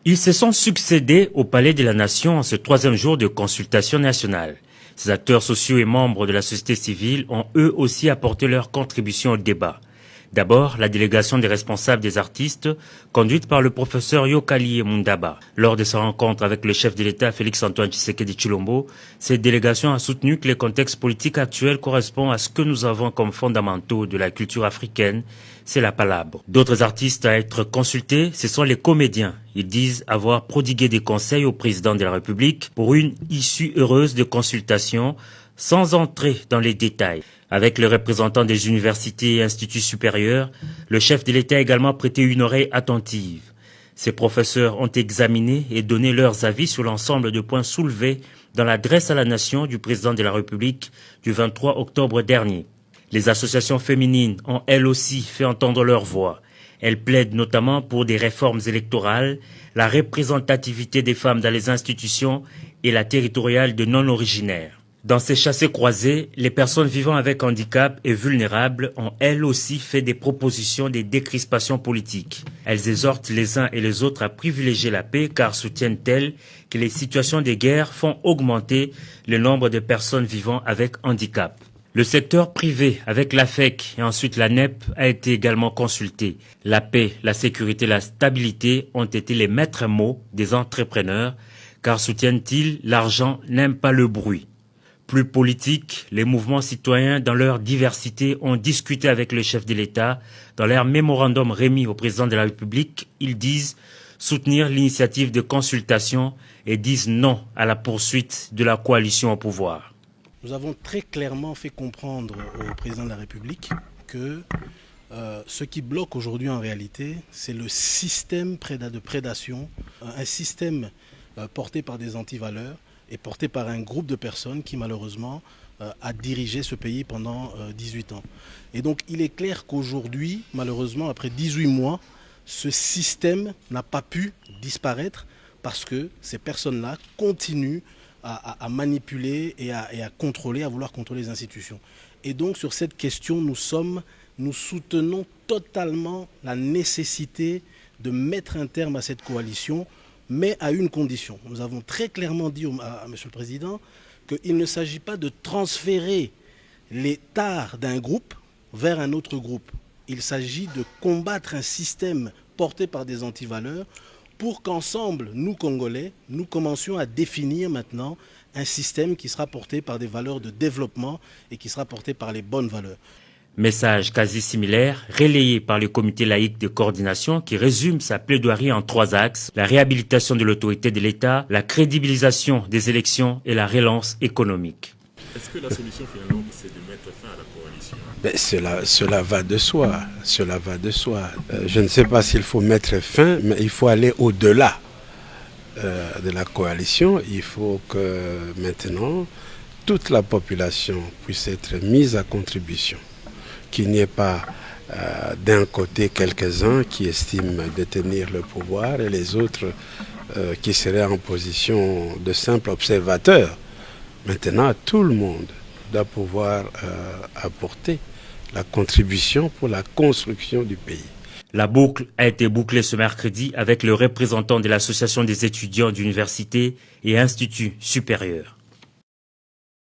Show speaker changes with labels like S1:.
S1: Ils se sont succédés au Palais de la Nation en ce troisième jour de consultation nationale. Ces acteurs sociaux et membres de la société civile ont eux aussi apporté leur contribution au débat. D'abord, la délégation des responsables des artistes, conduite par le professeur Yokali Mundaba. Lors de sa rencontre avec le chef de l'État Félix-Antoine Tshisekedi Tshilombo, cette délégation a soutenu que le contexte politique actuel correspond à ce que nous avons comme fondamentaux de la culture africaine, c'est la palabre. D'autres artistes à être consultés, ce sont les comédiens. Ils disent avoir prodigué des conseils au président de la République pour une issue heureuse de consultation, sans entrer dans les détails. Avec les représentants des universités et instituts supérieurs, le chef de l'État a également prêté une oreille attentive. Ces professeurs ont examiné et donné leurs avis sur l'ensemble de points soulevés dans l'adresse à la nation du président de la République du 23 octobre dernier. Les associations féminines ont elles aussi fait entendre leur voix. Elles plaident notamment pour des réformes électorales, la représentativité des femmes dans les institutions et la territoriale de non-originaires. Dans ces chassés-croisés, les personnes vivant avec handicap et vulnérables ont elles aussi fait des propositions de décrispation politique. Elles exhortent les uns et les autres à privilégier la paix car soutiennent-elles que les situations de guerre font augmenter le nombre de personnes vivant avec handicap. Le secteur privé, avec l'AFEC et ensuite la NEP, a été également consulté. La paix, la sécurité, la stabilité ont été les maîtres mots des entrepreneurs car soutiennent-ils, l'argent n'aime pas le bruit. Plus politique, les mouvements citoyens dans leur diversité ont discuté avec le chef de l'État. Dans leur mémorandum remis au président de la République, ils disent soutenir l'initiative de consultation et disent non à la poursuite de la coalition au pouvoir.
S2: Nous avons très clairement fait comprendre au président de la République que ce qui bloque aujourd'hui en réalité, c'est le système de prédation, un système porté par des antivaleurs, est porté par un groupe de personnes qui malheureusement a dirigé ce pays pendant 18 ans. Et donc il est clair qu'aujourd'hui, malheureusement, après 18 mois, ce système n'a pas pu disparaître parce que ces personnes-là continuent à manipuler et à contrôler, à vouloir contrôler les institutions. Et donc sur cette question, nous soutenons totalement la nécessité de mettre un terme à cette coalition, mais à une condition. Nous avons très clairement dit à M. le Président qu'il ne s'agit pas de transférer les tares d'un groupe vers un autre groupe. Il s'agit de combattre un système porté par des antivaleurs pour qu'ensemble, nous Congolais, nous commencions à définir maintenant un système qui sera porté par des valeurs de développement et qui sera porté par les bonnes valeurs.
S1: Message quasi similaire, relayé par le comité laïque de coordination qui résume sa plaidoirie en 3 axes, la réhabilitation de l'autorité de l'État, la crédibilisation des élections et la relance économique.
S3: Est-ce que la solution finalement c'est de mettre fin à la coalition?
S4: Cela va de soi, cela va de soi. Je ne sais pas s'il faut mettre fin, mais il faut aller au-delà de la coalition. Il faut que maintenant toute la population puisse être mise à contribution. Qu'il n'y ait pas d'un côté quelques-uns qui estiment détenir le pouvoir et les autres qui seraient en position de simples observateurs. Maintenant, tout le monde doit pouvoir apporter la contribution pour la construction du pays.
S1: La boucle a été bouclée ce mercredi avec le représentant de l'Association des étudiants d'universités et instituts supérieurs.